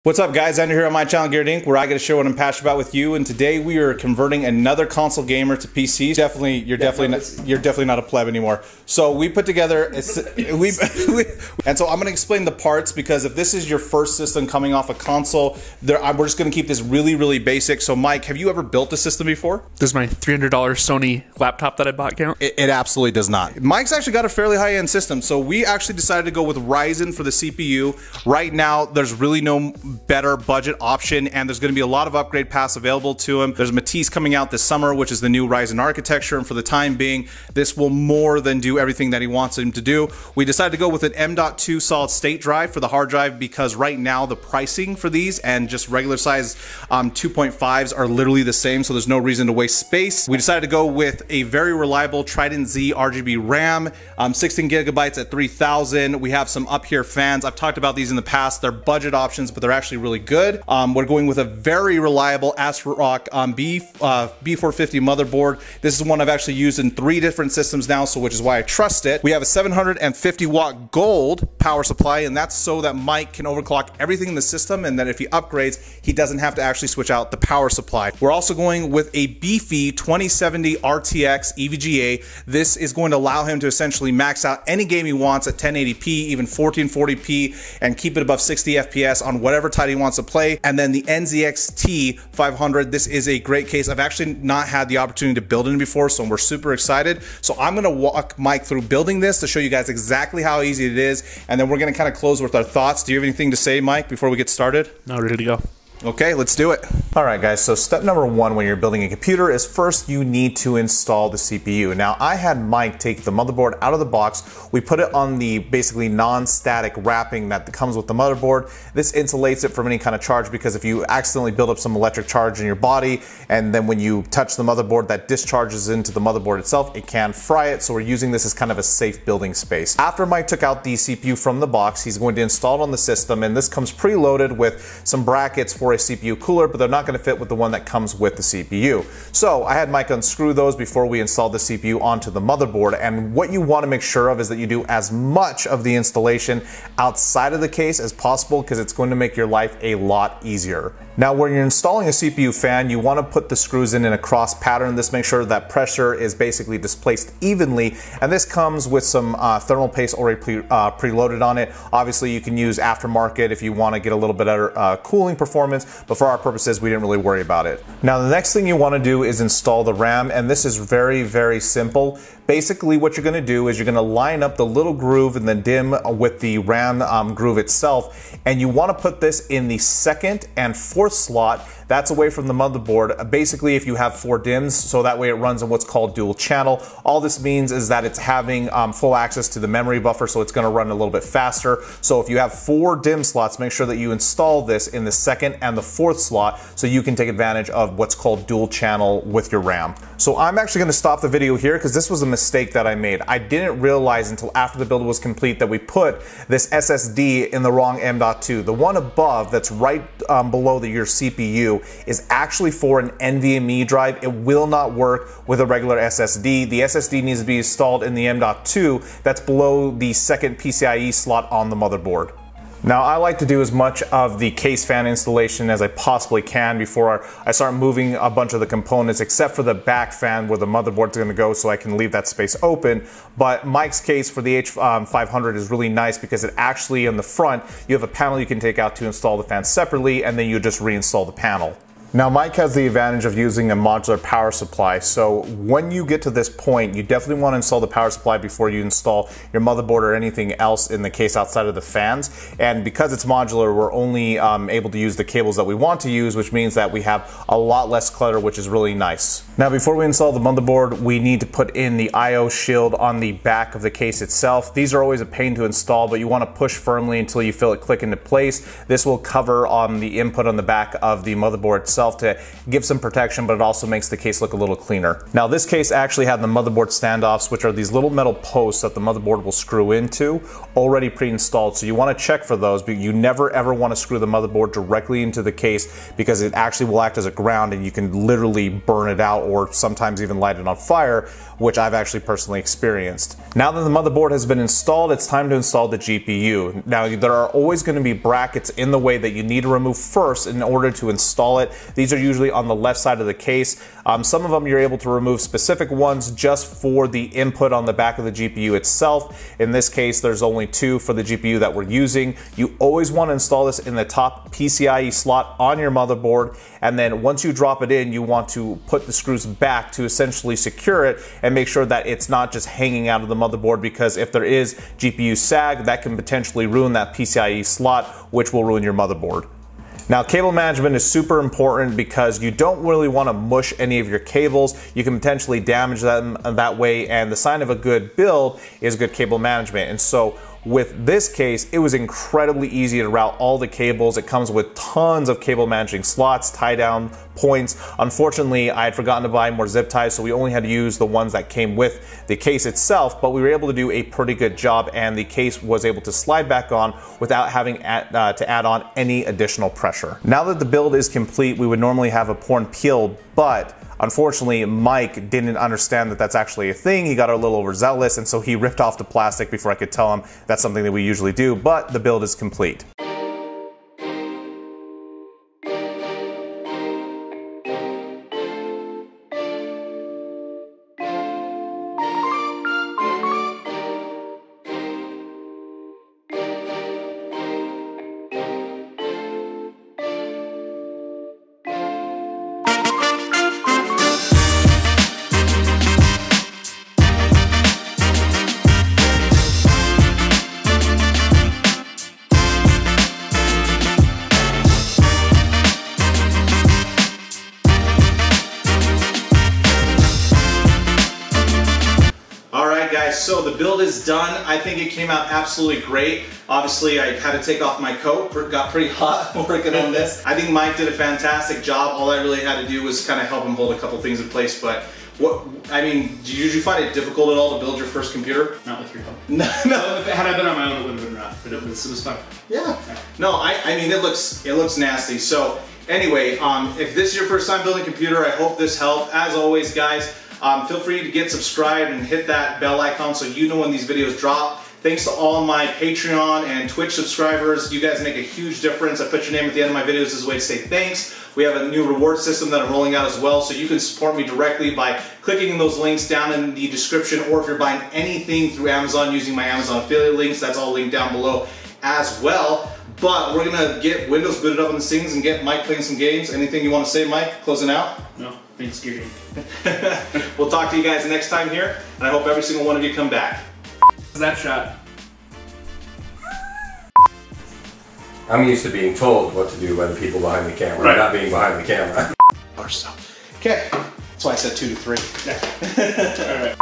What's up guys, Andrew here on my channel GearedInc, where I get to share what I'm passionate about with you, and today we are converting another console gamer to PC. You're definitely not a pleb anymore. So we put together, and so I'm going to explain the parts, because if this is your first system coming off a console, we're just going to keep this really basic. So Mike, have you ever built a system before? This is my $300 Sony laptop that I bought count? It absolutely does not. Mike's actually got a fairly high-end system, so we actually decided to go with Ryzen for the CPU. Right now, there's really no better budget option, and there's going to be a lot of upgrade paths available to him. There's Matisse coming out this summer, which is the new Ryzen architecture, and for the time being, this will more than do everything that he wants him to do. We decided to go with an M.2 solid state drive for the hard drive, because right now the pricing for these and just regular size 2.5s are literally the same, so there's no reason to waste space. We decided to go with a very reliable Trident Z RGB RAM, 16 gigabytes at 3000. We have some up here fans. I've talked about these in the past. They're budget options, but they're actually really good. We're going with a very reliable AstroRock B450 motherboard. This is one I've actually used in 3 different systems now, so which is why I trust it. We have a 750 watt gold power supply, and that's so that Mike can overclock everything in the system, and that if he upgrades, he doesn't have to actually switch out the power supply. We're also going with a beefy 2070 RTX EVGA. This is going to allow him to essentially max out any game he wants at 1080p, even 1440p, and keep it above 60 FPS on whatever title he wants to play. And then the NZXT 500, this is a great case. I've actually not had the opportunity to build it before, so we're super excited. So I'm gonna walk Mike through building this to show you guys exactly how easy it is, and then we're gonna kind of close with our thoughts. Do you have anything to say, Mike, before we get started? No, ready to go. Okay, let's do it. All right, guys, so step number 1 when you're building a computer is first you need to install the CPU. Now, I had Mike take the motherboard out of the box. We put it on the basically non-static wrapping that comes with the motherboard. This insulates it from any kind of charge, because if you accidentally build up some electric charge in your body, and then when you touch the motherboard, that discharges into the motherboard itself, it can fry it. So we're using this as kind of a safe building space. After Mike took out the CPU from the box, he's going to install it on the system, and this comes preloaded with some brackets for a CPU cooler, but they're not going to fit with the one that comes with the CPU. So I had Mike unscrew those before we installed the CPU onto the motherboard, and what you want to make sure of is that you do as much of the installation outside of the case as possible, because it's going to make your life a lot easier. Now, when you're installing a CPU fan, you want to put the screws in a cross pattern. This makes sure that pressure is basically displaced evenly, and this comes with some thermal paste already preloaded on it. Obviously, you can use aftermarket if you want to get a little bit better cooling performance, but for our purposes, we didn't really worry about it. Now, the next thing you want to do is install the RAM, and this is very simple. Basically, what you're going to do is you're going to line up the little groove in the DIMM with the RAM groove itself, and you want to put this in the 2nd and 4th slot. That's away from the motherboard. Basically, if you have 4 DIMMs, so that way it runs on what's called dual channel. All this means is that it's having full access to the memory buffer, so it's going to run a little bit faster. So if you have 4 DIMM slots, make sure that you install this in the 2nd and the 4th slot, so you can take advantage of what's called dual channel with your RAM. So I'm actually going to stop the video here, because this was a mistake that I made. I didn't realize until after the build was complete that we put this SSD in the wrong M.2. The one above that's right below your CPU is actually for an NVMe drive. It will not work with a regular SSD. The SSD needs to be installed in the M.2 that's below the 2nd PCIe slot on the motherboard. Now, I like to do as much of the case fan installation as I possibly can before I start moving a bunch of the components, except for the back fan where the motherboard's going to go, so I can leave that space open. But Mike's case for the H500 is really nice, because it actually, in the front, you have a panel you can take out to install the fan separately, and then you just reinstall the panel. Now, Mike has the advantage of using a modular power supply, so when you get to this point, you definitely want to install the power supply before you install your motherboard or anything else in the case outside of the fans. And because it's modular, we're only able to use the cables that we want to use, which means that we have a lot less clutter, which is really nice. Now, before we install the motherboard, we need to put in the I/O shield on the back of the case itself. These are always a pain to install, but you want to push firmly until you feel it click into place. This will cover the input on the back of the motherboard itself. itself to give some protection, but it also makes the case look a little cleaner. Now this case actually had the motherboard standoffs, which are these little metal posts that the motherboard will screw into, already pre-installed. So you want to check for those, but you never ever want to screw the motherboard directly into the case because it actually will act as a ground and you can literally burn it out or sometimes even light it on fire, which I've actually personally experienced. Now that the motherboard has been installed, it's time to install the GPU. Now there are always going to be brackets in the way that you need to remove first in order to install it. These are usually on the left side of the case. Some of them you're able to remove specific ones just for the input on the back of the GPU itself. In this case, there's only 2 for the GPU that we're using. You always want to install this in the top PCIe slot on your motherboard, and then once you drop it in, you want to put the screws back to essentially secure it and make sure that it's not just hanging out of the motherboard, because if there is GPU sag, that can potentially ruin that PCIe slot, which will ruin your motherboard. Now, cable management is super important because you don't really want to mush any of your cables. You can potentially damage them that way, and the sign of a good build is good cable management. And so with this case, it was incredibly easy to route all the cables. It comes with tons of cable managing slots, tie down points. Unfortunately, I had forgotten to buy more zip ties, so we only had to use the ones that came with the case itself, but we were able to do a pretty good job, and the case was able to slide back on without having to add on any additional pressure. Now that the build is complete, we would normally have a pour and peel, but unfortunately, Mike didn't understand that that's actually a thing. He got a little overzealous, and so he ripped off the plastic before I could tell him that's something that we usually do, but the build is complete. Guys, so the build is done. I think it came out absolutely great. Obviously, I had to take off my coat. It got pretty hot working on this. I think Mike did a fantastic job. All I really had to do was kind of help him hold a couple things in place. But did you find it difficult at all to build your first computer? Not with your help. No. Had I been on my own, it would have been rough, but it was fun. Yeah. No, I mean, it looks nasty. So anyway, if this is your first time building a computer, I hope this helped. As always, guys, feel free to get subscribed and hit that bell icon so you know when these videos drop. Thanks to all my Patreon and Twitch subscribers. You guys make a huge difference. I put your name at the end of my videos as a way to say thanks. We have a new reward system that I'm rolling out as well, so you can support me directly by clicking those links down in the description, or if you're buying anything through Amazon using my Amazon affiliate links, that's all linked down below as well. But we're gonna get Windows booted up on these things and get Mike playing some games. Anything you want to say, Mike, closing out? No, thanks, GearedInc. We'll talk to you guys next time here, and I hope every single one of you come back. That shot. I'm used to being told what to do by the people behind the camera, not being behind the camera. Or so. Okay, that's why I said 2 to 3. All right.